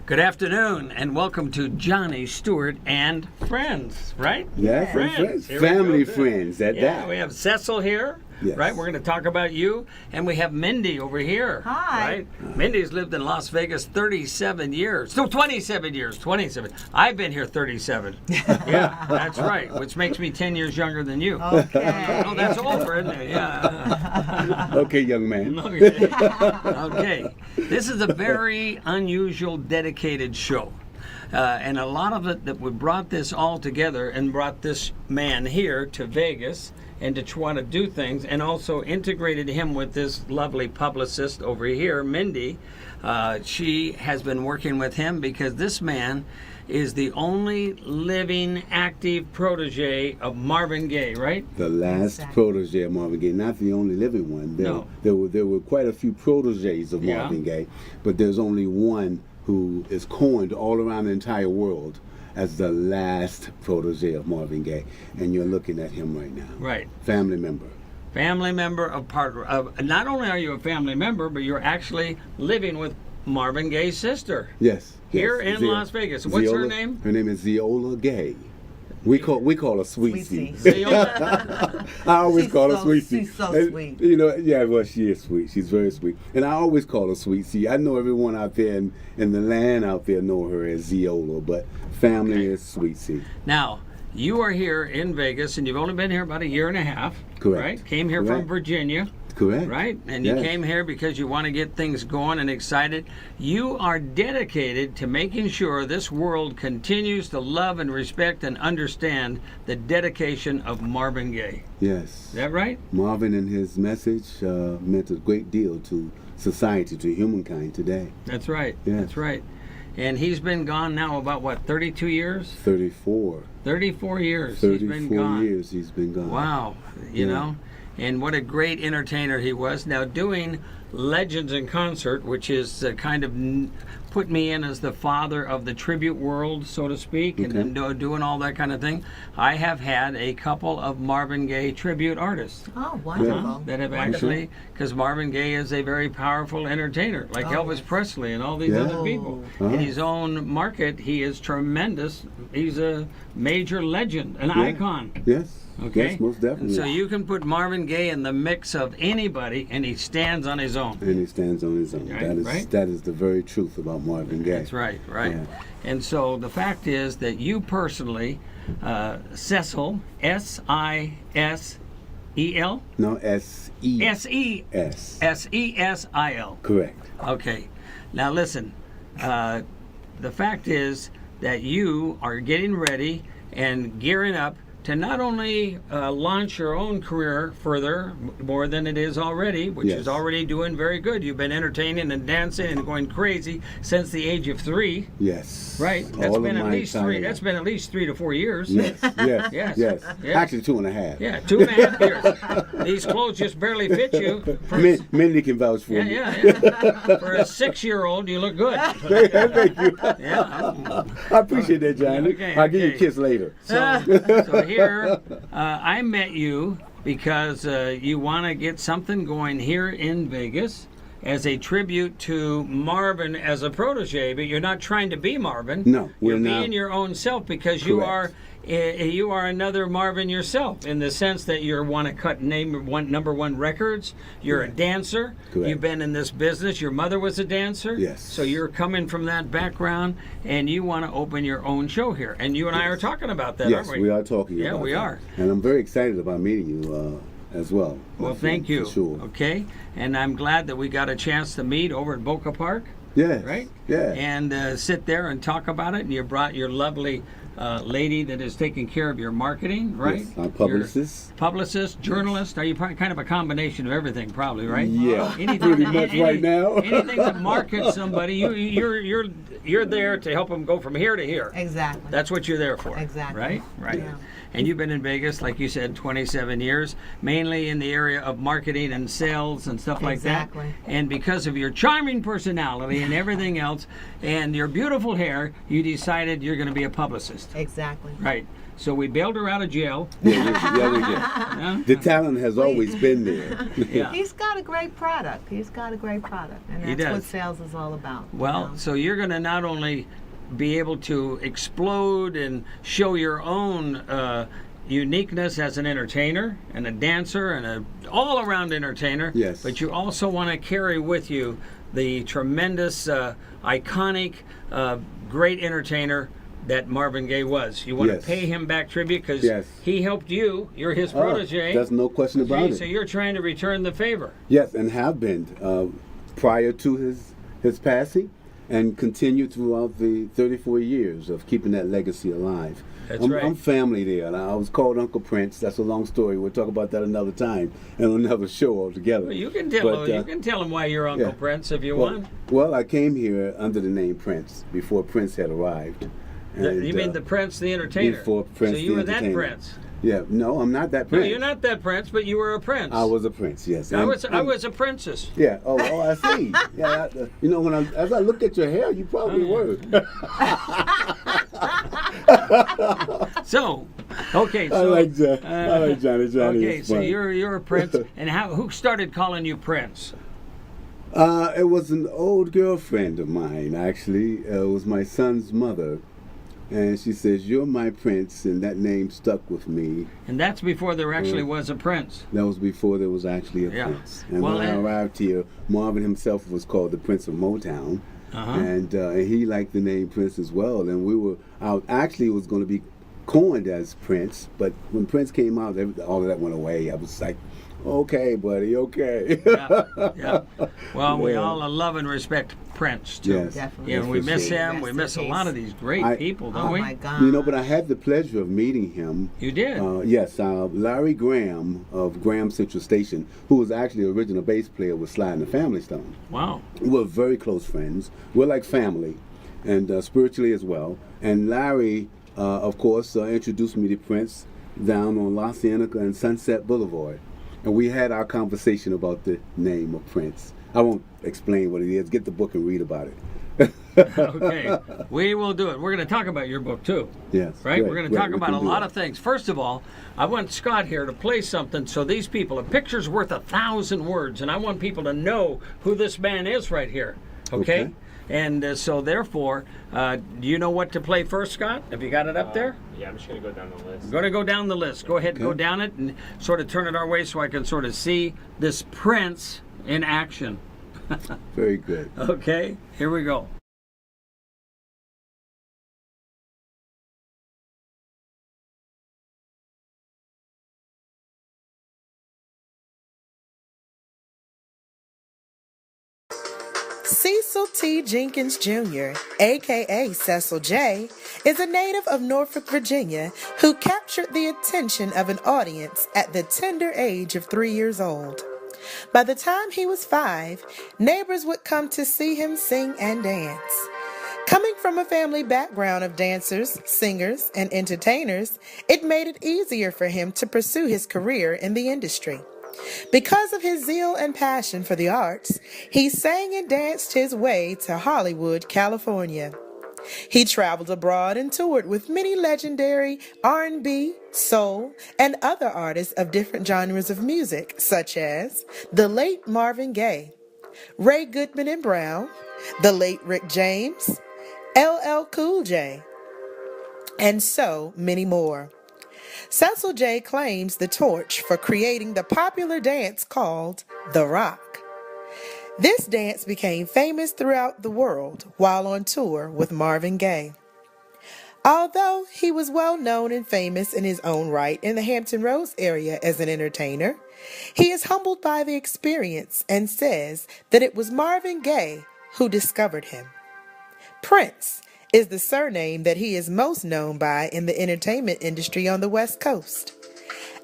Good afternoon, and welcome to Johnny, Stuart, and friends, right? Yeah, friends. Here we Family go. friends at that. We have Cecil here, Yes. right? We're going to talk about you, and we have Mindy over here. Hi. Right? Mindy's lived in Las Vegas 37 years. No, 27 years. 27. I've been here 37. Yeah, that's right, which makes me 10 years younger than you. Okay. Oh, that's over, isn't it? Yeah. Okay, young man. Okay. This is a very unusual, dedicated show. And a lot of it that we brought this all together and brought this man here to Vegas and to try to do things, and also integrated him with this lovely publicist over here, Mindy. She has been working with him because this man is the only living, active protege of Marvin Gaye, right? The last protege of Marvin Gaye, not the only living one. No. There were quite a few proteges of Yeah. Marvin Gaye, but there's only one who is coined all around the entire world as the last protege of Marvin Gaye, and you're looking at him right now. Right. Family member. Family member of part of. Not only are you a family member, but you're actually living with Marvin Gaye's sister. Yes. Here yes. in Las Vegas. What's her Zeola- name? Her name is Zeola Gaye. We call her Sweet Sweet C. C. Zeola? I always She's call her so- Sweet C. she's so And, sweet. You know, yeah, well, she is sweet. She's very sweet. And I always call her Sweet C. I know everyone out there in the land out there know her as Zeola, but family Okay. is Sweet C. Now, you are here in Vegas, and you've only been here about a year and a half. Correct. Right? Came here from Correct. Virginia. Correct. Right? And you Yes. came here because you want to get things going and excited. You are dedicated to making sure this world continues to love and respect and understand the dedication of Marvin Gaye. Yes. Is that right? Marvin and his message meant a great deal to society, to humankind today. That's right. Yes. That's right. And he's been gone now about, what, 32 years? 34. 34 years 34 he's been gone. years he's been gone. Wow. You Yeah. know? And what a great entertainer he was. Now, doing Legends in Concert, which is kind of put me in as the father of the tribute world, so to speak, Okay. and doing all that kind of thing. I have had a couple of Marvin Gaye tribute artists Oh, wonderful. that have Wonderful. actually, because Marvin Gaye is a very powerful entertainer, like Oh, Elvis yes. Presley and all these Yeah. other people. Oh. In his own market, he is tremendous. He's a major legend, an Yeah. icon. Yes. Okay? Yes, most definitely. And so you can put Marvin Gaye in the mix of anybody, and he stands on his own. And he stands on his own. Right. That is the very truth about Marvin Gaye. That's right, right. Yeah. And so the fact is that you personally, Cecil, S-I-S-E-L? No, S-E-S. S-E-S. S-E-S-I-L. Correct. Okay. Now listen, the fact is that you are getting ready and gearing up to not only launch your own career further, more than it is already, which Yes. is already doing very good. You've been entertaining and dancing and going crazy since the age of 3, Yes. right? That's All of been at my least entire 3. That's been at least 3 to 4 years. Yes, yes, Yes, yes, yes. Actually, 2.5. Yeah, 2.5 years. These clothes just barely fit you. For, Mindy can vouch for yeah, me. yeah. For a 6-year-old, you look good. Thank you. Yeah. I appreciate that, Johnny. Okay, I'll give you a okay. kiss later. So here, I met you because you want to get something going here in Vegas as a tribute to Marvin as a protege, but you're not trying to be Marvin. No, we're you're not. being your own self because you are Correct. you are another Marvin yourself in the sense that you want to cut number one records. You're a dancer. Correct. You've been in this business. Your mother was a dancer. Yes. So you're coming from that background, and you want to open your own show here. And you and I are talking about that, Yes, aren't we? we are talking Yeah, about we that. are. And I'm very excited about meeting you as well. my Well, friend, thank you. For sure. Okay, and I'm glad that we got a chance to meet over at Boca Park, Yes. right? Yeah. And sit there and talk about it. And you brought your lovely lady that is taking care of your marketing, right? Yes, our publicist. Your publicist, journalist. Are you kind of a combination of everything, probably, right? Yeah, Anything, pretty much right now. anything that markets somebody, you're there to help them go from here to here. Exactly. That's what you're there for. Exactly. Right? Right. Yeah. And you've been in Vegas, like you said, 27 years, mainly in the area of marketing and sales and stuff like that. Exactly. And because of your charming personality and everything else, and your beautiful hair, you decided you're going to be a publicist. Exactly. Right. So we bailed her out of jail. Yeah, we did. Yeah. The talent has always been there. Yeah. He's got a great product. He's got a great product. And He that's what does. sales is all about. Well, so you're going to not only be able to explode and show your own uniqueness as an entertainer and a dancer and a all-around entertainer, Yes. but you also want to carry with you the tremendous, iconic, great entertainer that Marvin Gaye was. You want Yes. to pay him back tribute because Yes. he helped you. You're his protege. There's no question about it. So you're trying to return the favor. Yes, and have been prior to his passing, and continue throughout the 34 years of keeping that legacy alive. That's right. I'm family there. And I was called Uncle Prince. That's a long story. We'll talk about that another time and another show altogether. Well, you can tell But, him. You can tell him why you're Uncle yeah. Prince if you well, want. well, I came here under the name Prince before Prince had arrived. And, You mean the Prince, the entertainer? before Prince, so you the were that entertainer. Prince. Yeah, no, I'm not that No, Prince. you're not that Prince, but you were a prince. I was a prince, yes. I And- was a princess. Yeah. Oh, I see. Yeah. You know, as I look at your hair, you probably were. So, okay. So, I like Johnny. Johnny okay, is so funny. you're a prince, and who started calling you Prince? It was an old girlfriend of mine, actually. It was my son's mother. And she says, "You're my prince," and that name stuck with me. And that's before there actually was a prince. That was before there was actually a Yeah. prince. And Well, when I and- arrived here, Marvin himself was called the Prince of Motown. Uh-huh. And he liked the name Prince as well. And we were out, actually it was going to be coined as Prince, but when Prince came out, all of that went away. I was like, okay, buddy, okay. Yeah. Well, we Yeah. all love and respect Prince too. Yes. Definitely. Yeah, and we for miss sure. him. We Rest in miss a peace. lot of these great I- people, don't Oh we? my God. You know, but I had the pleasure of meeting him. You did. Yes, Larry Graham of Graham Central Station, who was actually the original bass player with Sly and the Family Stone. Wow. We're very close friends. We're like family, and spiritually as well. And Larry, of course, introduced me to Prince down on La Cienega and Sunset Boulevard. And we had our conversation about the name of Prince. I won't explain what it is. Get the book and read about it. Okay. We will do it. We're going to talk about your book too. Yes. Right? great, We're going to great. talk We about can a do lot that. of things. First of all, I want Scott here to play something so these people, a picture's worth 1,000 words, and I want people to know who this man is right here. Okay? Okay. And so therefore, do you know what to play first, Scott? Have you got it up there? Yeah, I'm just going to go down the list. I'm going to go down the list. Go ahead and go Okay. down it and sort of turn it our way so I can sort of see this Prince in action. Very good. Okay? Here we go. Cecil T. Jenkins Jr., aka Cecil J., is a native of Norfolk, Virginia, who captured the attention of an audience at the tender age of 3 years old. By the time he was 5, neighbors would come to see him sing and dance. Coming from a family background of dancers, singers, and entertainers, it made it easier for him to pursue his career in the industry. Because of his zeal and passion for the arts, he sang and danced his way to Hollywood, California. He traveled abroad and toured with many legendary R&B, soul, and other artists of different genres of music, such as the late Marvin Gaye, Ray Goodman and Brown, the late Rick James, LL Cool J, and so many more. Cecil J claims the torch for creating the popular dance called the rock. This dance became famous throughout the world while on tour with Marvin Gaye. Although he was well known and famous in his own right in the Hampton Roads area as an entertainer, he is humbled by the experience and says that it was Marvin Gaye who discovered him. Prince is the surname that he is most known by in the entertainment industry on the West Coast.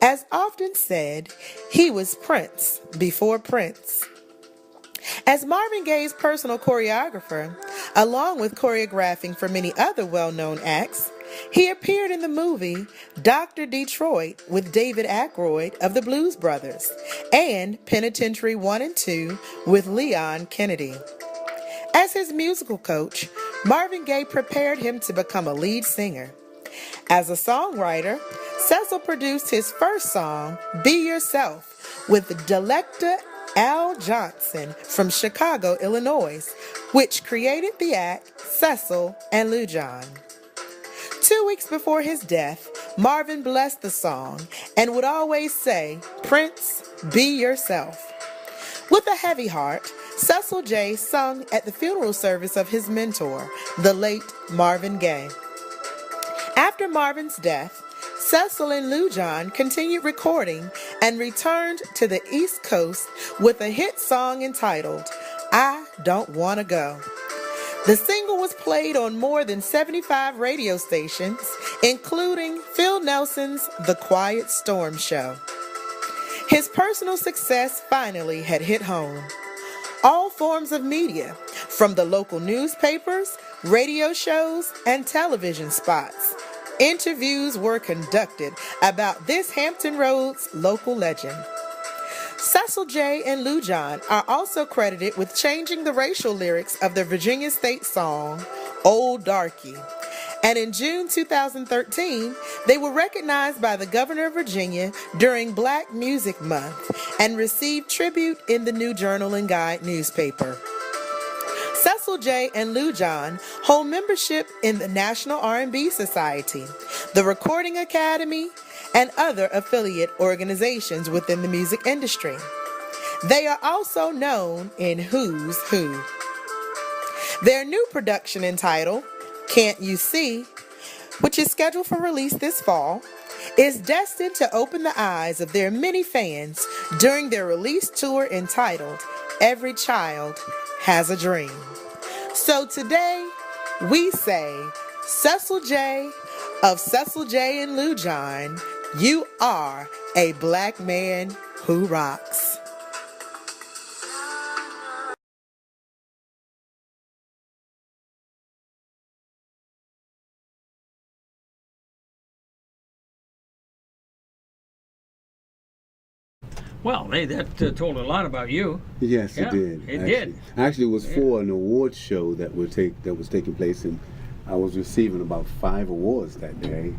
As often said, he was Prince before Prince. As Marvin Gaye's personal choreographer, along with choreographing for many other well-known acts, he appeared in the movie Dr. Detroit with David Aykroyd of the Blues Brothers and Penitentiary 1 and 2 with Leon Kennedy. As his musical coach, Marvin Gaye prepared him to become a lead singer. As a songwriter, Cecil produced his first song, Be Yourself, with Delecta Al Johnson from Chicago, Illinois, which created the act Cecil and Lou John. 2 weeks before his death, Marvin blessed the song and would always say, "Prince, be yourself." With a heavy heart, Cecil J. sung at the funeral service of his mentor, the late Marvin Gaye. After Marvin's death, Cecil and Lou John continued recording and returned to the East Coast with a hit song entitled, I Don't Wanna Go. The single was played on more than 75 radio stations, including Phil Nelson's The Quiet Storm Show. His personal success finally had hit home. All forms of media, from the local newspapers, radio shows, and television spots, interviews were conducted about this Hampton Roads local legend. Cecil J. and Lou John are also credited with changing the racial lyrics of the Virginia State song, Old Darky. And in June 2013, they were recognized by the governor of Virginia during Black Music Month and received tribute in the New Journal and Guide newspaper. Cecil J. and Lou John hold membership in the National R&B Society, the Recording Academy, and other affiliate organizations within the music industry. They are also known in Who's Who. Their new production entitled, Can't You See, which is scheduled for release this fall, is destined to open the eyes of their many fans during their release tour entitled, Every Child Has a Dream. So today, we say, Cecil J. of Cecil J. and Lou John, you are a black man who rocks. Well, that told a lot about you. Yes, Yeah, it did. it did. Actually, it was for an award show that was taking place, and I was receiving about 5 awards that day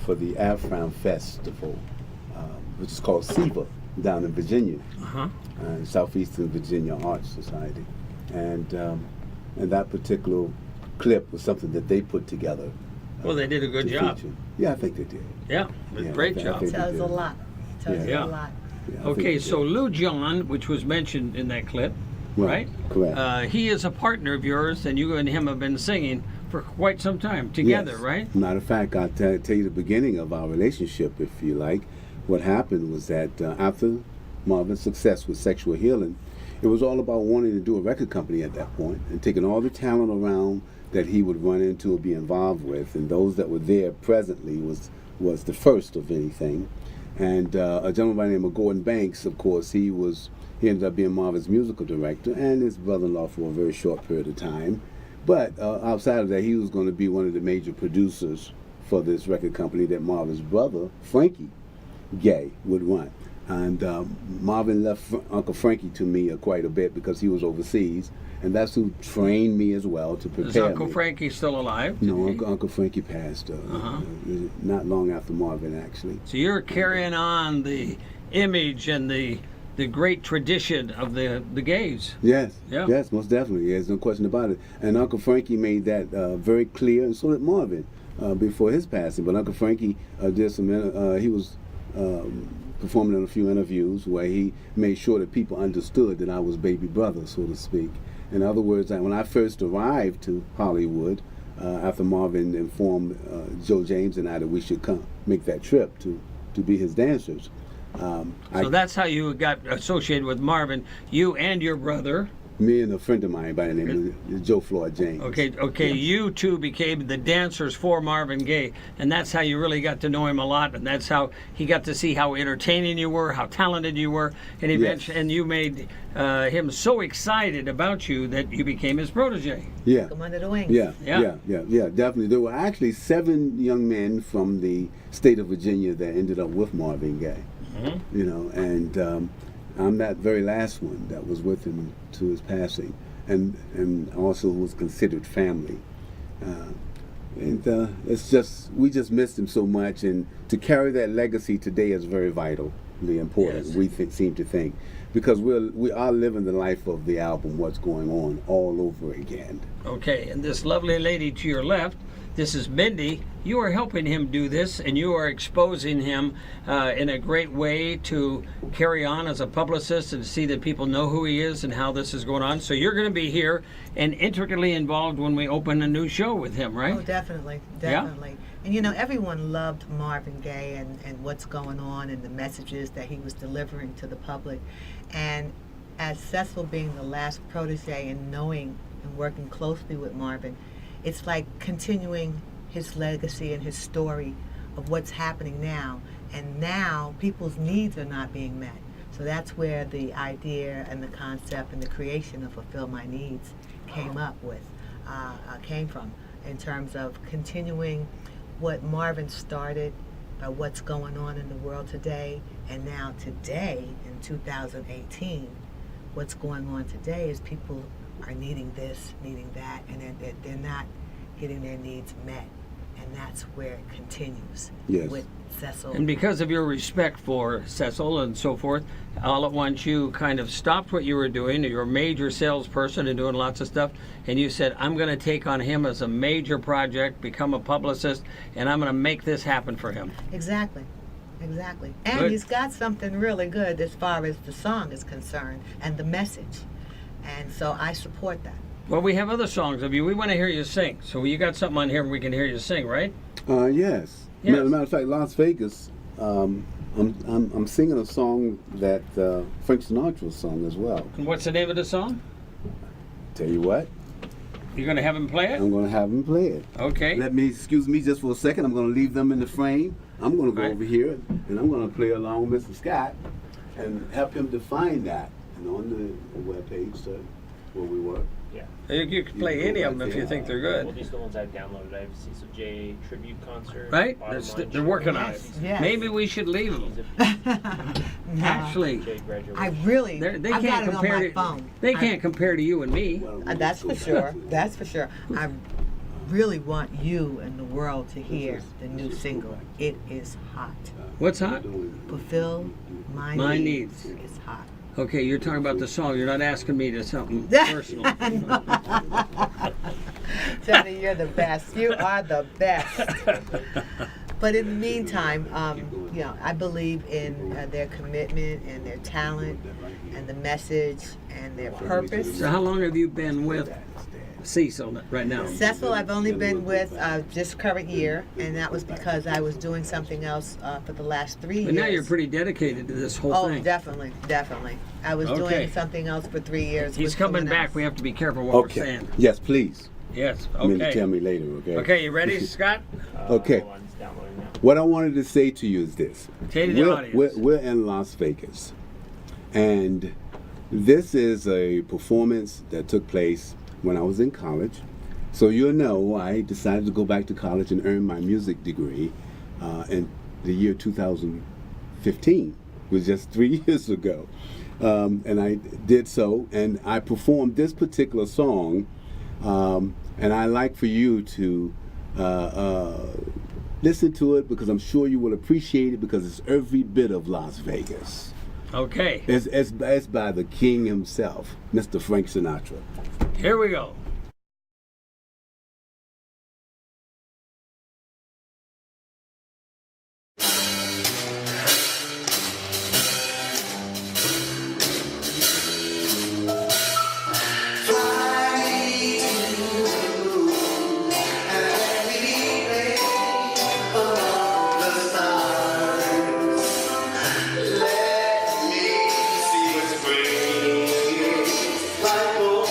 for the Afram Festival, which is called SIVA, down in Virginia, Southeastern Virginia Arts Society, and that particular clip was something that they put together. Well, they did a good to job. feature. Yeah, I think they did. Yeah, great I job. think they Tells did. a lot. Tells Yeah. a lot. Yeah, I think Okay, they so did. Lou John, which was mentioned in that clip, right? Correct. He is a partner of yours, and you and him have been singing for quite some time together, Yes. right? Matter of fact, I'll tell you the beginning of our relationship, if you like. What happened was that after Marvin's success with Sexual Healing, it was all about wanting to do a record company at that point and taking all the talent around that he would run into or be involved with, and those that were there presently was the first of anything. And a gentleman by the name of Gordon Banks, of course, he ended up being Marvin's musical director and his brother-in-law for a very short period of time. But outside of that, he was going to be one of the major producers for this record company that Marvin's brother, Frankie Gaye, would run. And Marvin left Uncle Frankie to me quite a bit because he was overseas, and that's who trained me as well to prepare Is Uncle me. Frankie still alive? No, today? Uncle Frankie passed not long after Marvin, actually. So you're carrying on the image and the great tradition of the gays. Yes, Yeah. yes, most definitely. There's no question about it. And Uncle Frankie made that very clear, and so did Marvin before his passing. But Uncle Frankie did some. He was performing in a few interviews where he made sure that people understood that I was baby brother, so to speak. In other words, when I first arrived to Hollywood, after Marvin informed Joe James and I that we should come make that trip to be his dancers. So that's how you got associated with Marvin, you and your brother. Me and a friend of mine by the name of Joe Floyd James. Okay, you two became the dancers for Marvin Gaye, and that's how you really got to know him a lot, and that's how he got to see how entertaining you were, how talented you were, and and you made him so excited about you that you became his protege. Yeah. Come under the wings. Yeah, Yeah. definitely. There were actually 7 young men from the state of Virginia that ended up with Marvin Gaye. You know, and I'm that very last one that was with him to his passing, and also who was considered family. And it's just, we just missed him so much, and to carry that legacy today is very vitally important. Yes. We seem to think, because we are living the life of the album, what's going on, all over again. Okay, and this lovely lady to your left, this is Mindy. You are helping him do this, and you are exposing him in a great way to carry on as a publicist and to see that people know who he is and how this is going on. So you're going to be here and intricately involved when we open a new show with him, right? Oh, definitely, Yeah? definitely. And you know, everyone loved Marvin Gaye and what's going on and the messages that he was delivering to the public. And as Cecil being the last protege and knowing and working closely with Marvin, it's like continuing his legacy and his story of what's happening now. And now people's needs are not being met. So that's where the idea and the concept and the creation of Fulfill My Needs came from, in terms of continuing what Marvin started, what's going on in the world today. And now today, in 2018, what's going on today is people are needing this, needing that, and they're not getting their needs met. And that's where it continues with Cecil. And because of your respect for Cecil and so forth, all at once you kind of stopped what you were doing. You're a major salesperson and doing lots of stuff, and you said, I'm going to take on him as a major project, become a publicist, and I'm going to make this happen for him. Exactly. Exactly. And Good. he's got something really good as far as the song is concerned and the message. And so I support that. Well, we have other songs of you. We want to hear you sing. So you got something on here we can hear you sing, right? Yes. Yes. Matter of fact, Las Vegas, I'm singing a song that Frank Sinatra sung as well. And what's the name of the song? Tell you what, You're going to have him play it? I'm going to have him play it. Okay. Excuse me just for a second. I'm going to leave them in the frame. I'm going to go Right. over here and I'm going to play along with Mr. Scott and help him define that. And on the webpage where we work. Yeah. You can play any of them if you think they're Well, good. these are the ones I've downloaded. I have Cecil J tribute concert. Right? Bottom Line They're working on it. Shorts, Yes. Maybe we should leave them. No. Actually, J graduation. I really, they I've got can't it on compare my to, phone. they can't compare to you and me. That's for sure. That's for sure. I really want you and the world to hear the new single. It is hot. What's hot? Fulfill My My Needs. Needs. It's hot. Okay, you're talking about the song. You're not asking me to something personal. Johnny, you're the best. You are the best. But in the meantime, you know, I believe in their commitment and their talent and the message and their purpose. So how long have you been with Cecil right now? Cecil, I've only been with just current year, and that was because I was doing something else for the last 3 years. But now you're pretty dedicated to this whole Oh, thing. definitely, definitely. I was Okay. doing something else for 3 years. He's with coming someone back. else. We have to be careful what we're Okay. saying. Yes, please. Yes. I mean, Okay. tell me later, okay? Okay, you ready, Scott? Okay. Hold on, it's downloading now. What I wanted to say to you is this. Say to the audience. We're in Las Vegas. And this is a performance that took place when I was in college. So you'll know I decided to go back to college and earn my music degree in the year 2015, which was just 3 years ago. And I did so, and I performed this particular song, and I'd like for you to listen to it, because I'm sure you will appreciate it, because it's every bit of Las Vegas. Okay. It's by the king himself, Mr. Frank Sinatra. Here we go. Let me see what's bringing light on.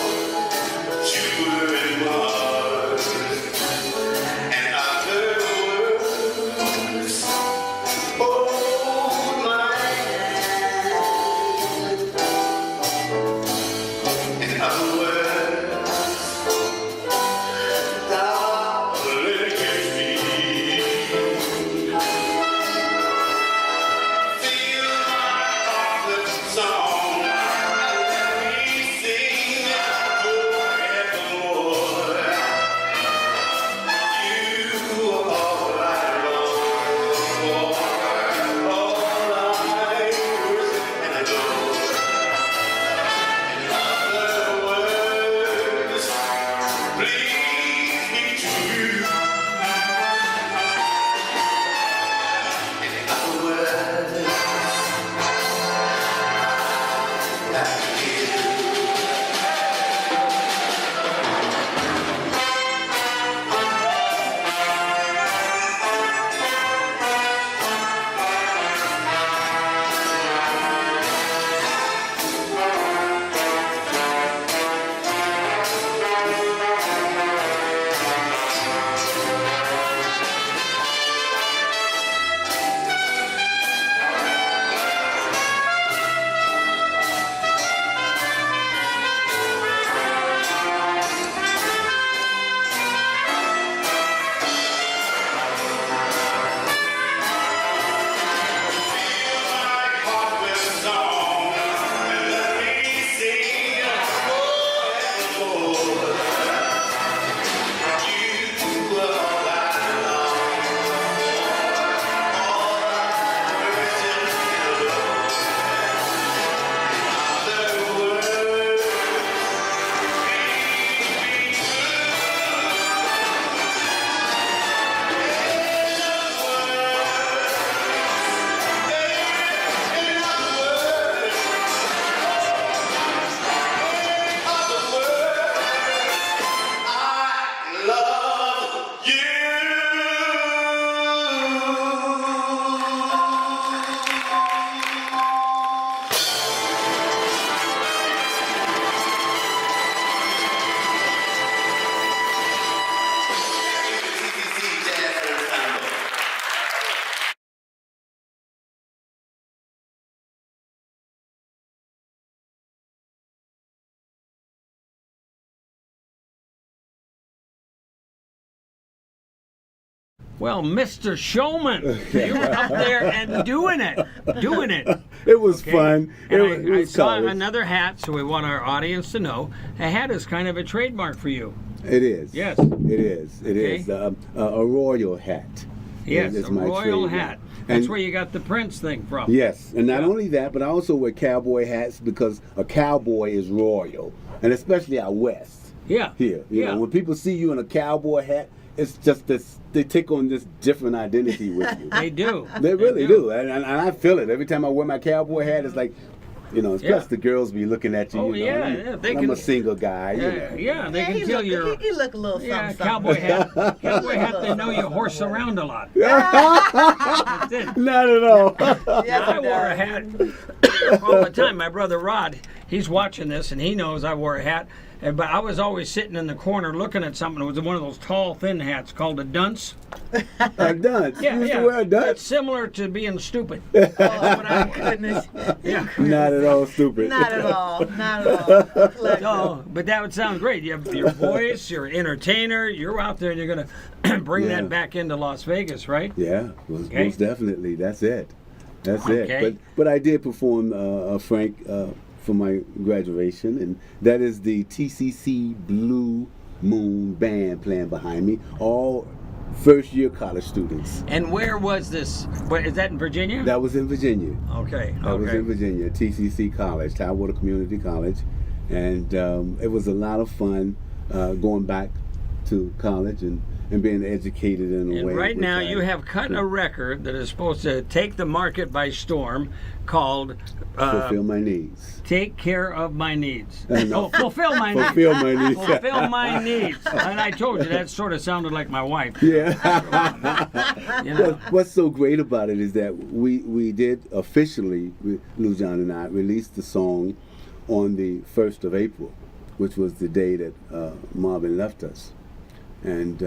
Well, Mr. Showman, you were up there and doing it. It was Okay? fun. And It I was saw college. another hat, so we want our audience to know a hat is kind of a trademark for you. It is. Yes. It is. It Okay. is. A royal hat. Yes, is a my royal trademark. hat. That's And- where you got the Prince thing from. Yes, and not Yeah. only that, but I also wear cowboy hats because a cowboy is royal, and especially out west Yeah. here. You Yeah. know, when people see you in a cowboy hat, it's just this. They take on this different identity with you. They do. They really do, and I feel it every time I wear my cowboy hat. It's like, you know, Yeah. plus the girls be looking at you. Oh, you know, yeah, I'm, yeah, they I'm can- a single guy. You Yeah, know. yeah, they Yeah, can he tell look, you're. he look a little Yeah, something. cowboy hat. Cowboy hat, they know you horse around a lot. That's it. Not at all. Yes, I it wore a does. hat all the time. My brother Rod, he's watching this, and he knows I wore a hat. But I was always sitting in the corner looking at something. It was one of those tall, thin hats called a dunce. A dunce. Yeah, you used yeah. to wear a It's dunce? similar to being stupid. Oh, my goodness. Yeah. Not at all stupid. Not at all. Not at all. A pleasure. No, but that would sound great. You have your voice, you're an entertainer, you're out there and you're going to bring Yeah. that back into Las Vegas, right? Yeah, most, Okay. most definitely. That's it. That's Okay. it. But I did perform Frank for my graduation, and that is the TCC Blue Moon Band playing behind me. All first-year college students. And where was this? What, is that in Virginia? That was in Virginia. Okay. That was Okay. in Virginia, TCC College, Tidewater Community College, and it was a lot of fun going back to college and being educated in a And way. right which now I- you have cut a record that is supposed to take the market by storm called fulfill my needs. Take Care of My Needs. No. Oh, fulfill my needs. Fulfill my needs. Fulfill my needs. And I told you that sort of sounded like my wife. Yeah. You know? What's so great about it is that we did officially, Lou John and I, released the song on the 1st of April, which was the day that Marvin left us. And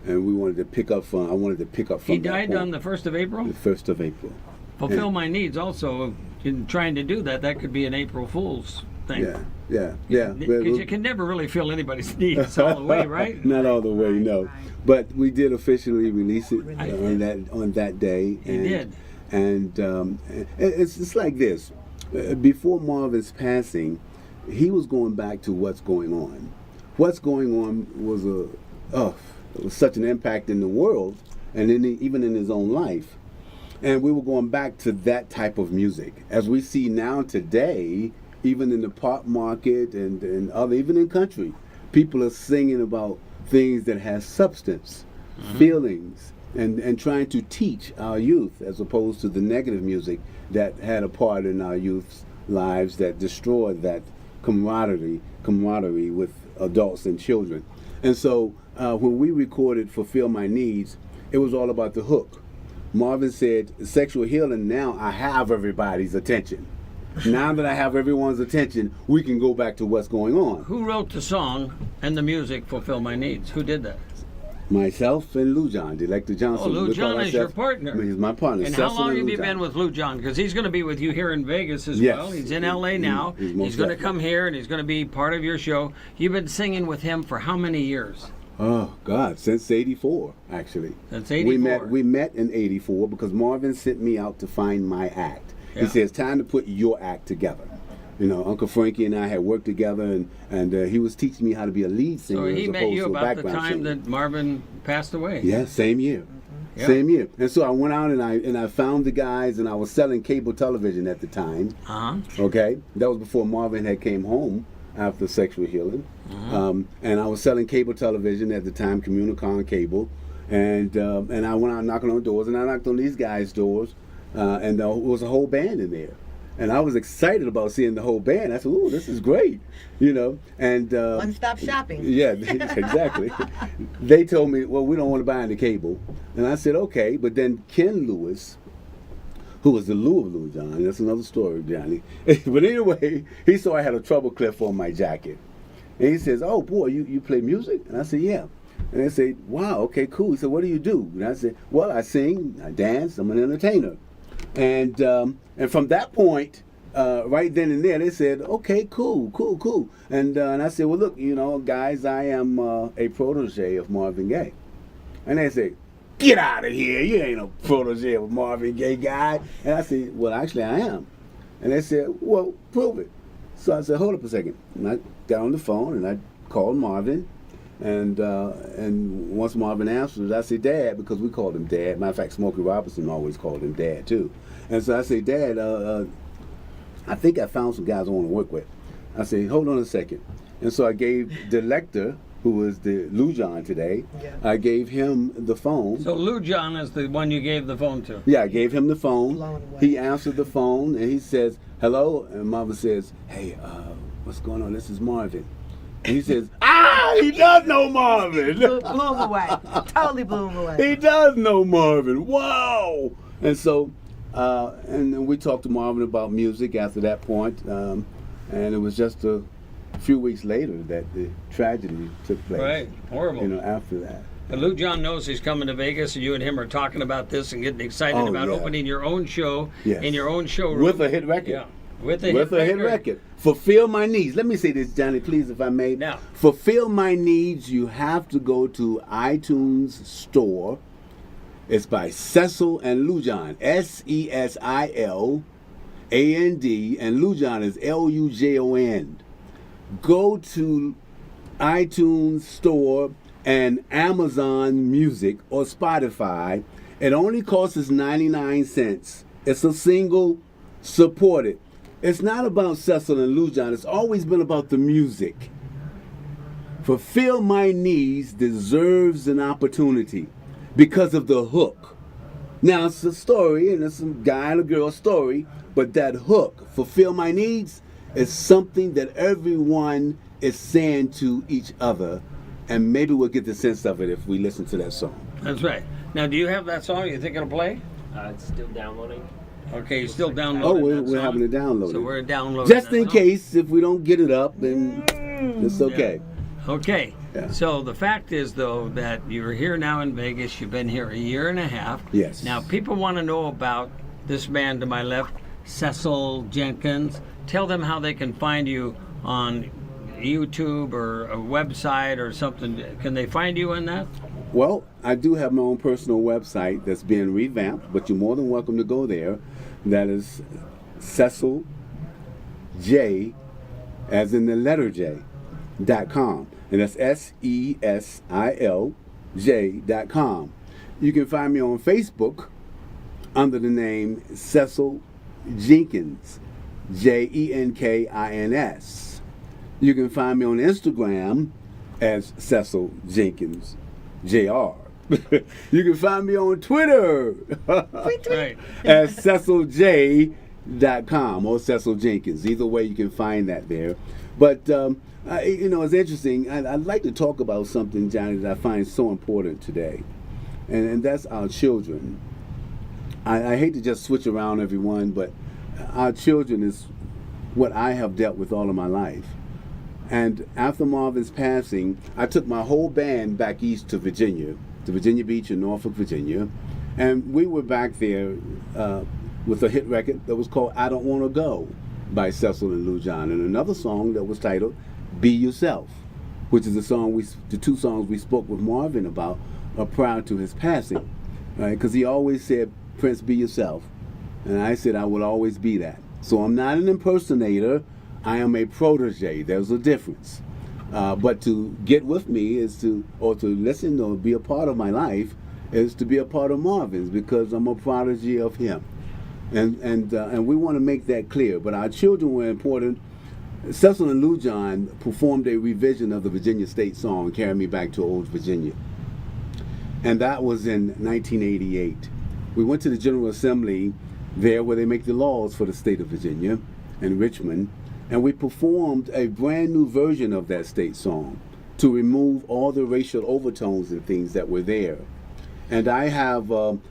we wanted to pick up from, I wanted to pick up from He died that on the 1st of April? the 1st of April. Fulfill Yeah. my needs also. In trying to do that, that could be an April Fool's thing. Yeah. Because you can never really fill anybody's needs all the way, right? Not all the way, no. Right. But we did officially release it on that day. You did. And it's like this. Before Marvin's passing, he was going back to what's going on. What's going on was it was such an impact in the world, and even in his own life. And we were going back to that type of music. As we see now today, even in the pop market and other, even in country, people are singing about things that has substance, feelings, and trying to teach our youth as opposed to the negative music that had a part in our youth's lives that destroyed that camaraderie with adults and children. And so when we recorded Fulfill My Needs, it was all about the hook. Marvin said, sexual healing, now I have everybody's attention. Now that I have everyone's attention, we can go back to what's going on. Who wrote the song and the music Fulfill My Needs? Who did that? Myself and Lou John, Director Johnson. Oh, Lou We call John is your ourselves- partner. He's my partner. And Cecil how long have Lou you John. been with Lou John? Because he's going to be with you here in Vegas as Yes. well. He's in LA now. He's most He's going to definitely. come here and he's going to be part of your show. You've been singing with him for how many years? Oh God, since '84, actually. Since We 84. met in '84 because Marvin sent me out to find my act. Yeah. He says, "Time to put your act together." You know, Uncle Frankie and I had worked together, and he was teaching me how to be a lead singer So as he opposed met you to a about the background time singer. that Marvin passed away. Yeah, same year. Yeah. Same year. And so I went out and I found the guys, and I was selling cable television at the time. Uh-huh. Okay, that was before Marvin had came home after sexual healing, and I was selling cable television at the time, Communicon Cable, and I went out knocking on doors, and I knocked on these guys' doors, and there was a whole band in there, and I was excited about seeing the whole band. I said, "Ooh, this is great," you know, and One-stop shopping. yeah, exactly. They told me, "Well, we don't want to buy any cable," and I said, "Okay," but then Ken Lewis, who was the Lou of Lou John. That's another story, Johnny. But anyway, he saw I had a treble clef on my jacket. And he says, "Oh, boy, you play music?" And I said, "Yeah." And they said, "Wow, okay, cool." He said, "What do you do?" And I said, "Well, I sing, I dance, I'm an entertainer." And from that point, right then and there, they said, "Okay, cool. And I said, "Well, look, you know, guys, I am a protege of Marvin Gaye." And they say, get out of here. You ain't no protege of Marvin Gaye guy. And I said, well, actually I am. And they said, well, prove it. So I said, hold up a second. And I got on the phone and I called Marvin. And once Marvin answered, I said, Dad, because we called him Dad. Matter of fact, Smokey Robinson always called him Dad, too. And so I said, Dad, I think I found some guys I want to work with. I said, hold on a second. And so I gave the Lecter, who was the Lou John today, I gave him the phone. So Lou John is the one you gave the phone to? Yeah, I gave him the phone. Blown away. He answered the phone, and he says, hello. And Mama says, hey, what's going on? This is Marvin. And he says, he does know Marvin. Blew him away. Totally blew him away. He does know Marvin. Wow. And so, and then we talked to Marvin about music after that point, and it was just a few weeks later that the tragedy took place. Right, horrible. You know, after that. And Lou John knows he's coming to Vegas, and you and him are talking about this and getting excited Oh, about yeah. opening your own show Yes. in your own showroom. With a hit record. Yeah, with a hit record. Fulfill my needs. Let me say this, Johnny, please, if I may. Now. Fulfill my needs, you have to go to iTunes Store. It's by Cecil and Lou John. Sesil AND, and Lou John is Lujon. Go to iTunes Store and Amazon Music or Spotify. It only costs us 99 cents. It's a single. Support it. It's not about Cecil and Lou John. It's always been about the music. Fulfill My Needs deserves an opportunity because of the hook. Now, it's a story, and it's a guy and a girl story, but that hook, Fulfill My Needs, is something that everyone is saying to each other, and maybe we'll get the sense of it if we listen to that song. That's right. Now, do you have that song? You think it'll play? It's still downloading. Okay, you're still downloading Oh, that we're song? having to download So it. we're downloading Just that in song. case, if we don't get it up, then it's okay. Okay. Yeah. So the fact is, though, that you're here now in Vegas. You've been here a year and a half. Yes. Now, people want to know about this man to my left, Cecil Jenkins. Tell them how they can find you on YouTube or a website or something. Can they find you in that? Well, I do have my own personal website that's being revamped, but you're more than welcome to go there. That is Cecil J, as in the letter J.com. And that's SESILJ.com. You can find me on Facebook under the name Cecil Jenkins, Jenkins. You can find me on Instagram as Cecil Jenkins, Jr. You can find me on Twitter Right. as CecilJ.com or Cecil Jenkins. Either way, you can find that there. But, it's interesting. I'd like to talk about something, Johnny, that I find so important today, and that's our children. I hate to just switch around everyone, but our children is what I have dealt with all of my life. And after Marvin's passing, I took my whole band back east to Virginia Beach in Norfolk, Virginia. And we were back there with a hit record that was called I Don't Want to Go by Cecil and Lou John, and another song that was titled Be Yourself, which is the two songs we spoke with Marvin about prior to his passing. Right? Because he always said, Prince, be yourself. And I said I would always be that. So I'm not an impersonator. I am a protege. There's a difference. But to get with me is to listen or be a part of my life is to be a part of Marvin's, because I'm a prodigy of him. And we want to make that clear. But our children were important. Cecil and Lou John performed a revision of the Virginia State song, Carry Me Back to Old Virginia. And that was in 1988. We went to the General Assembly there where they make the laws for the state of Virginia in Richmond. And we performed a brand new version of that state song to remove all the racial overtones and things that were there. And I have some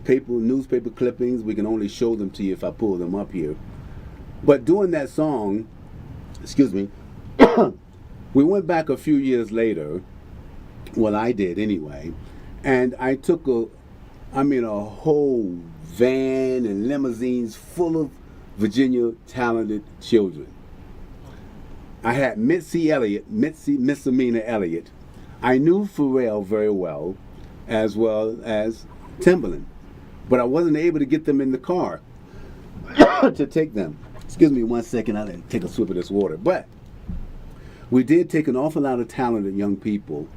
newspaper clippings. We can only show them to you if I pull them up here. But doing that song, we went back a few years later. Well, I did anyway. And I took a whole van and limousines full of Virginia talented children. I had Miss Amina Elliott. I knew Pharrell very well. as well as Timberland. But I wasn't able to get them in the car to take them. Excuse me 1 second, I'll take a sip of this water. But we did take an awful lot of talented young people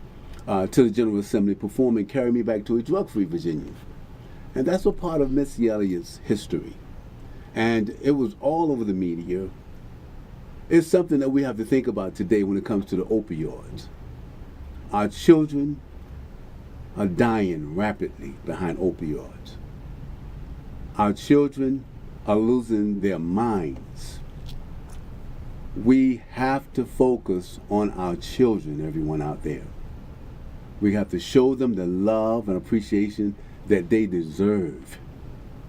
to the General Assembly perform and carry me back to a drug-free Virginia. And that's a part of Missy Elliott's history. And it was all over the media. It's something that we have to think about today when it comes to the opioids. Our children are dying rapidly behind opioids. Our children are losing their minds. We have to focus on our children, everyone out there. We have to show them the love and appreciation that they deserve.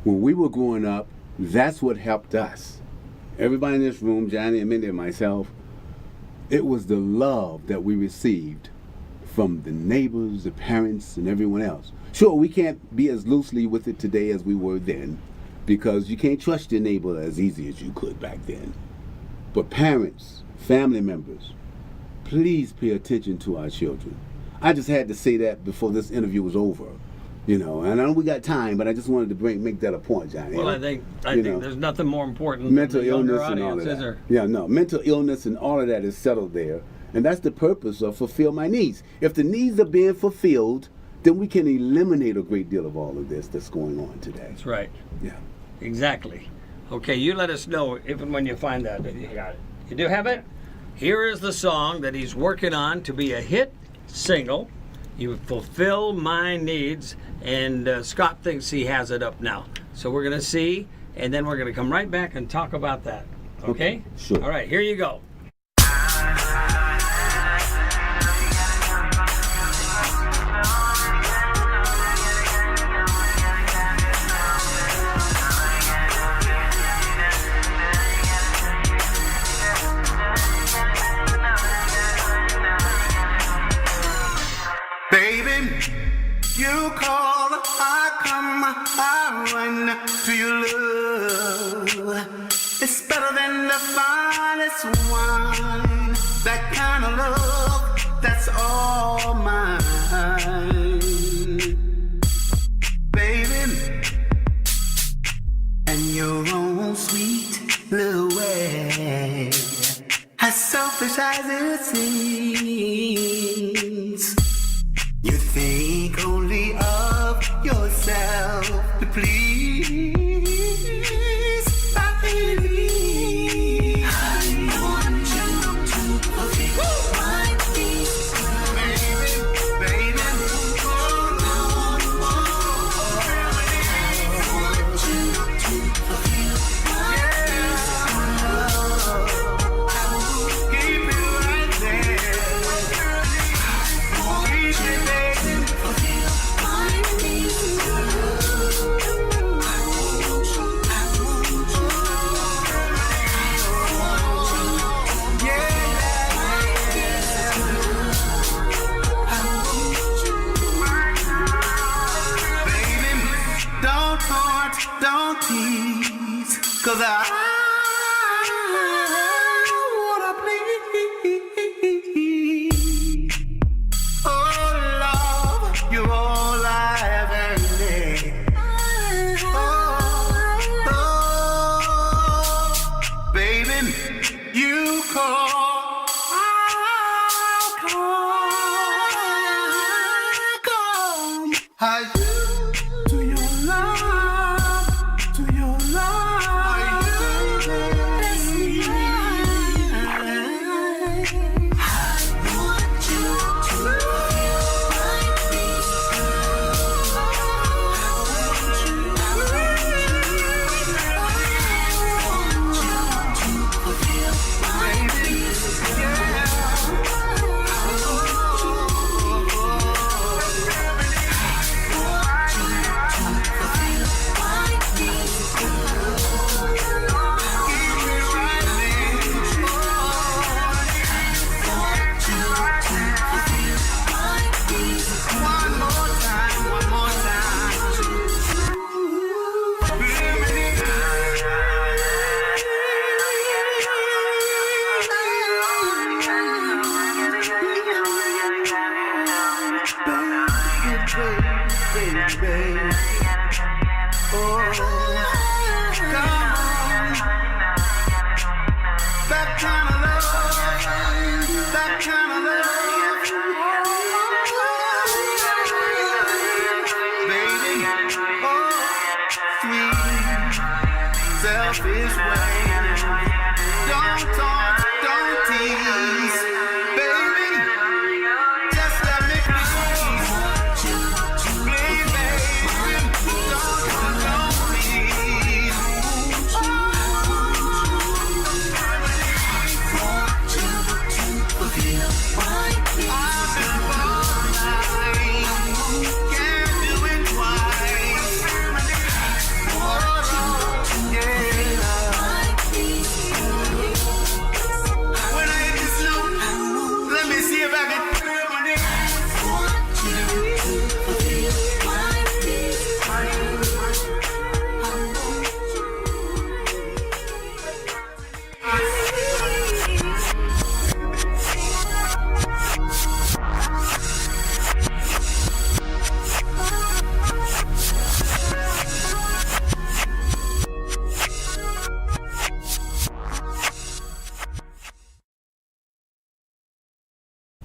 When we were growing up, that's what helped us. Everybody in this room, Johnny and Mindy and myself, it was the love that we received from the neighbors, the parents, and everyone else. Sure, we can't be as loosely with it today as we were then, because you can't trust your neighbor as easy as you could back then. But parents, family members, please pay attention to our children. I just had to say that before this interview was over. And I know we got time, but I just wanted to make that a point, Johnny. Well, I think there's nothing more important mental than the younger illness and all of audience, is that. there? Yeah, no, mental illness and all of that is settled there, and that's the purpose of fulfill my needs. If the needs are being fulfilled, then we can eliminate a great deal of all of this that's going on today. That's right. Yeah. Exactly. Okay, you let us know if and when you find that. I got it. You do have it? Here is the song that he's working on to be a hit single. You fulfill my needs, and Scott thinks he has it up now. So we're going to see, and then we're going to come right back and talk about that. Okay? Sure. All right, here you go. Baby, you call, I come, I run to your love. It's better than the finest wine. That kind of love, that's all mine. Baby, and your own sweet little way, as selfish as it seems. You think only of yourself to please. Baby, I want you to fulfill my needs. Baby, I want you to fulfill my needs. Keep it right there. Don't tease, 'cause I wanna please. Oh, love, you're all I ever need. Oh, baby, you call, I'll come. Are you to your love? To your love, are you there? I want you to feel my peace. I want you to feel my peace.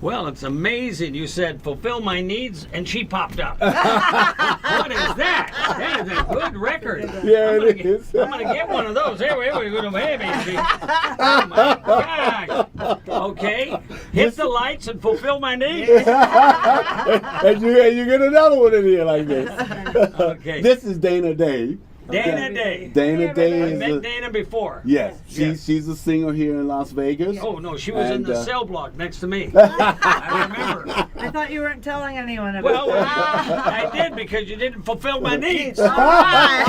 Well, it's amazing. You said, fulfill my needs, and she popped up. What is that? That is a good record. Yeah, I'm it gonna is. I'm going to get one of those. Here we go. Hey, baby. Oh, my gosh. Okay. Hit the lights and fulfill my needs. and you get another one in here like this. Okay. This is Dana Day. Dana Day. Dana Day I is met Dana before. yes, Yes. she's a singer here in Las Vegas. Oh, no, she was in And, the cell block next to me. I remember. I thought you weren't telling anyone about Well, that. I did because you didn't fulfill my needs. Yes.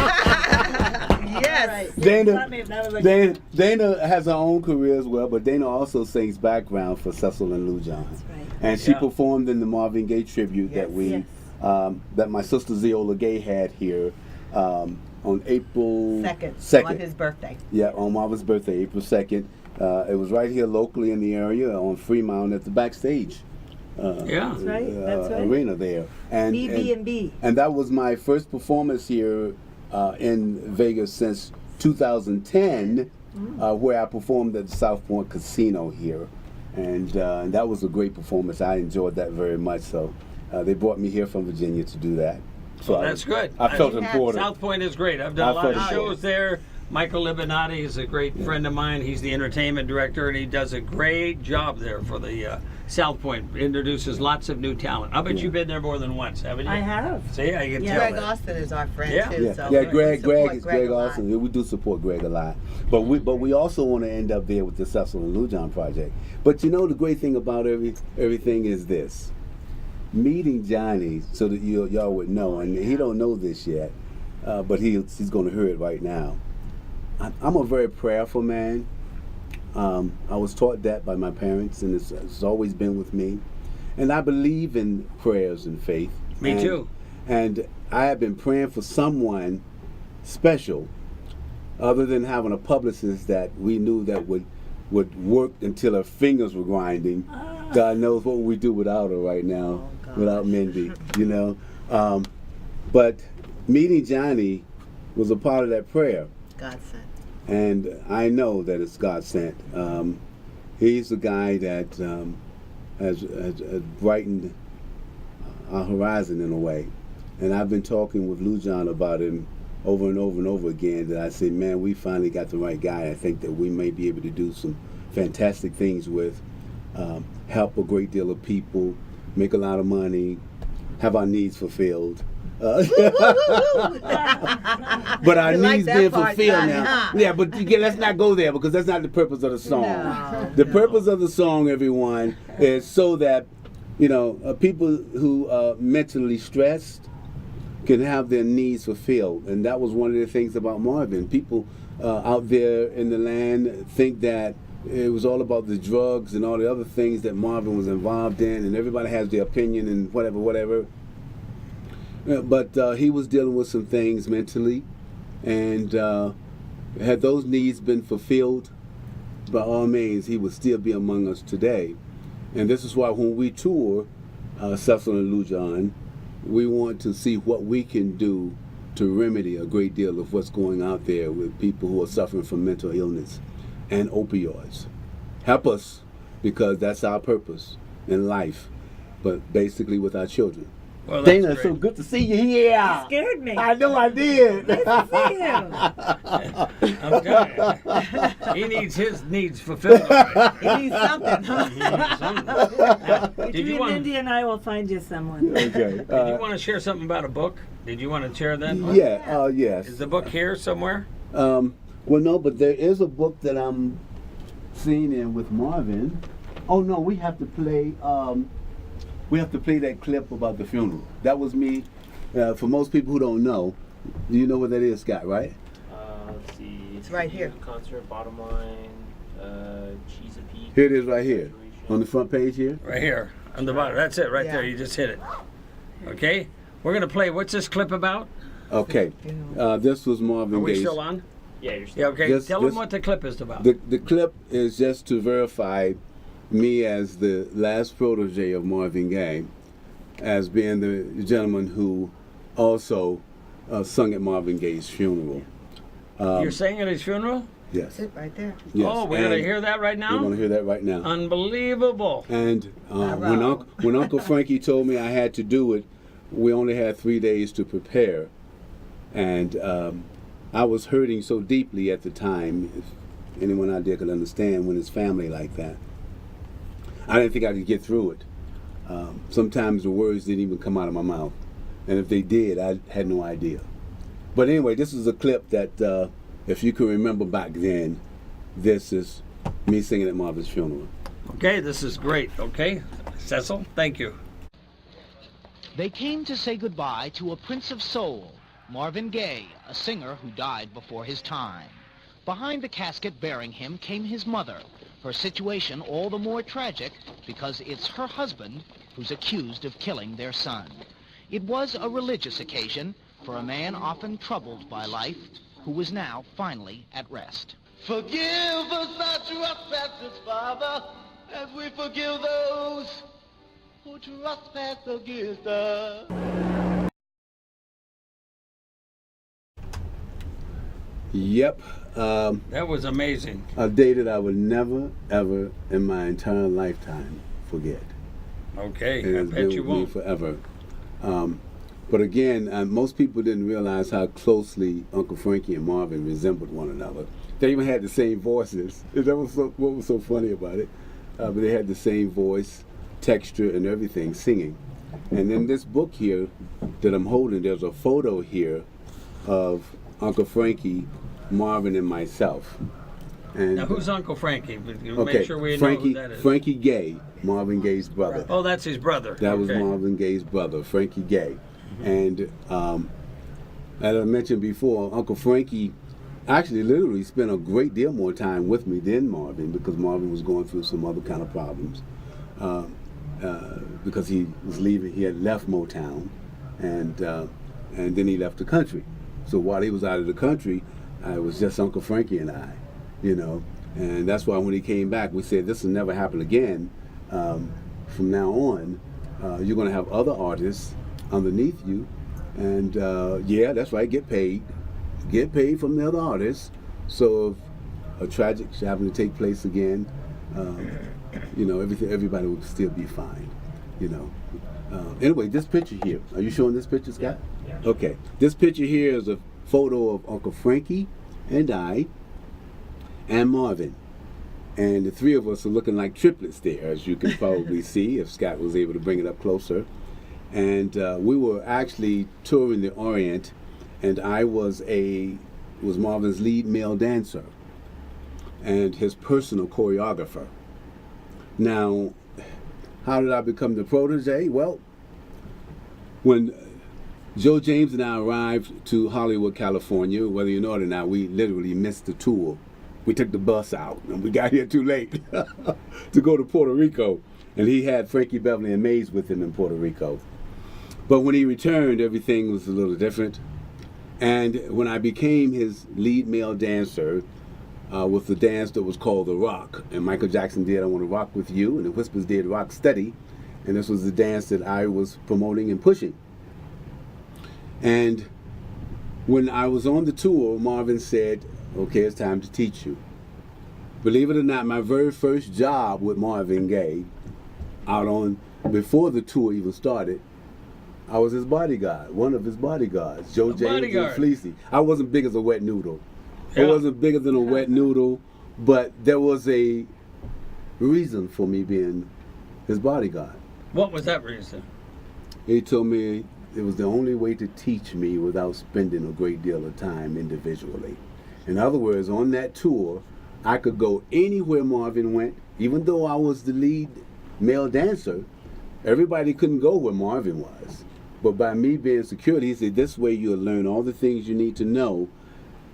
Dana, That was a Dana has her own career as well, but Dana also sings background for Cecil and Lou John. right. And she Yeah. performed in the Marvin Gaye tribute that Yes. that my sister Zeola Gay had here on April Second. On his birthday. Yeah, on Marvin's birthday, April 2nd. It was right here locally in the area on Fremont at the backstage. Yeah. That's right, that's right. Arena there. And B&B. and that was my first performance here in Vegas since 2010, where I performed at the South Point Casino here. And that was a great performance. I enjoyed that very much. So they brought me here from Virginia to do that. So Well, that's good. I felt Yeah. important. South Point is great. I've done I a lot of felt shows there. Michael Libinati is a great friend of mine. He's the entertainment director, and he does a great job there for the South Point. Introduces lots of new talent. I bet you've been there more than once, haven't you? I have. See, I can Yeah. tell Greg that. Austin is our friend Yeah. too. Yeah, So yeah. we Greg support is Greg a lot. Austin. Yeah, we do support Greg a lot, but we also want to end up there with the Cecil and Lou John project. But you know the great thing about everything is this: meeting Johnny, so that y'all would know, and he don't know this yet, but he's going to hear it right now. I'm a very prayerful man. I was taught that by my parents, and it's always been with me. And I believe in prayers and faith. Me too. And I have been praying for someone special, other than having a publicist that we knew that would work until her fingers were grinding. God knows what we do without her right now, without Mindy, you know. But meeting Johnny was a part of that prayer. God sent. And I know that it's God sent. He's the guy that has brightened our horizon in a way. And I've been talking with Lou John about him over and over and over again, that I said, man, we finally got the right guy. I think that we may be able to do some fantastic things with, help a great deal of people, make a lot of money, have our needs fulfilled. But our You like needs that being part, fulfilled Johnny, now. huh? Yeah, but let's not go there, because that's not the purpose of the song. No, The purpose of the song, everyone, is so that people who are mentally stressed can have their needs fulfilled. And that was one of the things about Marvin. People out there in the land think that it was all about the drugs and all the other things that Marvin was involved in, and everybody has their opinion and whatever. But he was dealing with some things mentally, and had those needs been fulfilled, by all means, he would still be among us today. And this is why when we tour Cecil and Lou John, we want to see what we can do to remedy a great deal of what's going out there with people who are suffering from mental illness and opioids. Help us, because that's our purpose in life, but basically with our children. Well, that's Dana, great. so good to see you here. Scared me. I know I did. See you. I'm telling you. He needs his needs fulfilled. already. He needs something, huh? He needs something. Now, did you Between want? Mindy and I will find you someone. Okay. Did you want to share something about a book? Did you want to share that? Yes. Is the book here somewhere? Well, no, but there is a book that I'm seeing in with Marvin. Oh no, we have to play. We have to play that clip about the funeral. That was me. For most people who don't know, you know what that is, Scott, right? Let's see. It's right here. Concert, bottom line, Chesapeake. Here it is, right here on the front page here. Right here on the bottom. That's it, right Yeah. there. You just hit it. Okay. We're gonna play. What's this clip about? Okay. This was Marvin Are we Gaye's. still on? Yeah, you're still. Yeah. Okay. This- Tell this- them what the clip is about. The clip is just to verify me as the last protege of Marvin Gaye, as being the gentleman who also sung at Marvin Gaye's funeral. You're saying at his funeral? Yes. That's it right there. Yes. Oh, we're going to And hear that right We're now? going to hear that right now. Unbelievable. And Bravo. when Uncle Frankie told me I had to do it, we only had 3 days to prepare. And I was hurting so deeply at the time, if anyone out there could understand when it's family like that. I didn't think I could get through it. Sometimes the words didn't even come out of my mouth. And if they did, I had no idea. But anyway, this is a clip that, if you can remember back then, this is me singing at Marvin's funeral. Okay, this is great. Okay, Cecil, thank you. They came to say goodbye to a prince of soul, Marvin Gaye, a singer who died before his time. Behind the casket bearing him came his mother, her situation all the more tragic because it's her husband who's accused of killing their son. It was a religious occasion for a man often troubled by life who was now finally at rest. Forgive us our trespasses, Father, as we forgive those who trespass against us. Yep. That was amazing. A day that I would never, ever in my entire lifetime forget. Okay, And I it's bet been you with me won't. forever. But again, most people didn't realize how closely Uncle Frankie and Marvin resembled one another. They even had the same voices. That was what was so funny about it. But they had the same voice, texture, and everything, singing. And in this book here that I'm holding, there's a photo here of Uncle Frankie, Marvin, and myself. And Now, who's Uncle Frankie? okay, Make sure we Frankie, know who that is. Frankie Gaye, Marvin Gaye's brother. Oh, that's his brother. That was Okay. Marvin Gaye's brother, Frankie Gaye. And as I mentioned before, Uncle Frankie actually literally spent a great deal more time with me than Marvin because Marvin was going through some other kind of problems. Because he was leaving, he had left Motown, and then he left the country. So while he was out of the country, it was just Uncle Frankie and I, you know. And that's why when he came back, we said this will never happen again. From now on, you're going to have other artists underneath you, and yeah, that's right, get paid from the other artists. So if a tragic should happen to take place again, you know, everybody would still be fine, you know. Anyway, this picture here, are you showing this picture, Scott? Yeah. Okay, this picture here is a photo of Uncle Frankie and I and Marvin. And the three of us are looking like triplets there, as you can probably see, if Scott was able to bring it up closer. And we were actually touring the Orient, and I was Marvin's lead male dancer and his personal choreographer. Now, how did I become the protege? Well, when Joe James and I arrived to Hollywood, California, whether you know it or not, we literally missed the tour. We took the bus out, and we got here too late to go to Puerto Rico. And he had Frankie Beverly and Mays with him in Puerto Rico. But when he returned, everything was a little different. And when I became his lead male dancer with the dance that was called The Rock, and Michael Jackson did I Want to Rock With You, and the Whispers did Rock Steady, and this was the dance that I was promoting and pushing. And when I was on the tour, Marvin said, okay, it's time to teach you. Believe it or not, my very first job with Marvin Gaye, before the tour even started, I was his bodyguard, one of his bodyguards, Joe James bodyguard. and Fleecy. I wasn't big as a wet noodle. I Yeah. wasn't bigger than a wet noodle, but there was a reason for me being his bodyguard. What was that reason? He told me it was the only way to teach me without spending a great deal of time individually. In other words, on that tour, I could go anywhere Marvin went, even though I was the lead male dancer. Everybody couldn't go where Marvin was. But by me being security, he said, this way you'll learn all the things you need to know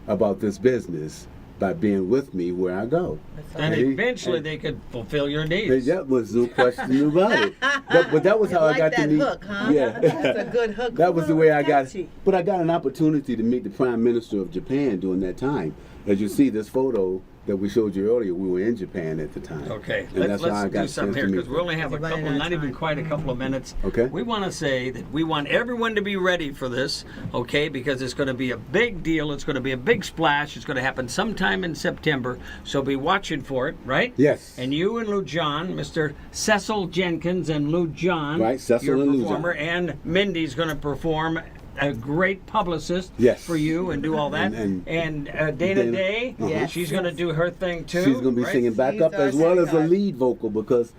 about this business by being with me where I go. And he- eventually and- they could fulfill your needs. That was no question about it. But that was how like I got that to meet. hook, huh? Yeah, That's a good hook. That was the way I got. Catchy. But I got an opportunity to meet the Prime Minister of Japan during that time. As you see, this photo that we showed you earlier, we were in Japan at the time. Okay, And that's how I let's got do a something chance here to meet because we them. only have a We're running couple, out of not even time. quite a couple of minutes. Okay. We want to say that we want everyone to be ready for this, okay, because it's going to be a big deal. It's going to be a big splash. It's going to happen sometime in September, so be watching for it, right? Yes. And you and Lou John, Mr. Cecil Jenkins and Lou John, Right, Cecil your and Lou performer, John. and Mindy's going to perform. A great publicist Yes. for you and do all that. And Dana Dana- Day, Yes. she's going to do her thing too. She's going to be right? singing back She's up our as well as a sweetheart. lead vocal because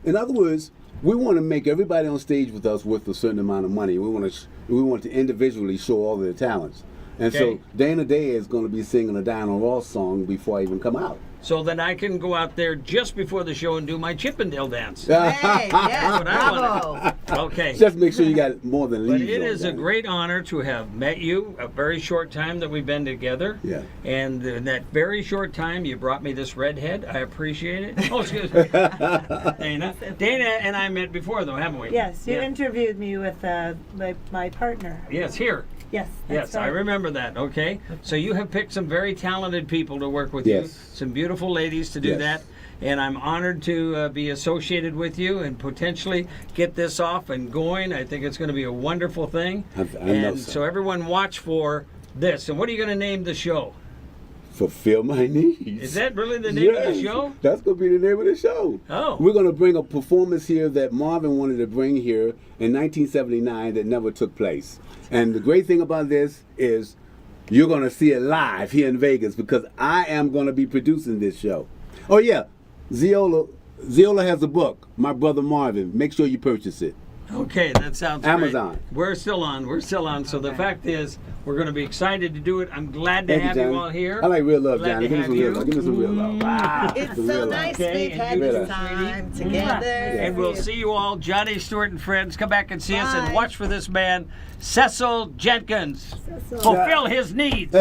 in other words, we want to make everybody on stage with us worth a certain amount of money. We want to individually show all their talents. And Okay. so Dana Day is going to be singing a Diana Ross song before I even come out. So that I can go out there just before the show and do my Chippendale dance. Hey, yes, what I bravo. Okay. Just make sure you got more than But leads. it on is a Dana. great honor to have met you a very short time that we've been together. Yeah. And in that very short time, you brought me this redhead. I appreciate it. Oh, excuse me. Dana. Dana and I met before, though, haven't we? Yes, you Yeah. interviewed me with my partner. Yes, here. Yes. Yes, that's I right. remember that. Okay. So you have picked some very talented people to work with Yes. you, some beautiful ladies to do Yes. that. And I'm honored to be associated with you and potentially get this off and going. I think it's going to be a wonderful thing. I know and so. so everyone watch for this. And what are you going to name the show? Fulfill my needs. Is that really the name of the Yes, show? That's going to be the name of the show. Oh. We're going to bring a performance here that Marvin wanted to bring here in 1979 that never took place. And the great thing about this is you're going to see it live here in Vegas because I am going to be producing this show. Oh, yeah. Ziola has a book, My Brother Marvin. Make sure you purchase it. Okay, that sounds Amazon. great. We're still on. We're still on. So the fact is, we're going to be excited to do it. I'm glad to Thank have you, you Johnny. all here. I like real love, Glad Johnny. to Give me have some real you. love. Give me some real love. Wow. It's The so real love. nice Okay, we've and had you this too, time sweetie. together. And we'll see you all, Johnny, Stuart, and friends. Come back and see us and Bye. watch for this man, Cecil Jenkins. Cecil. Fulfill his needs.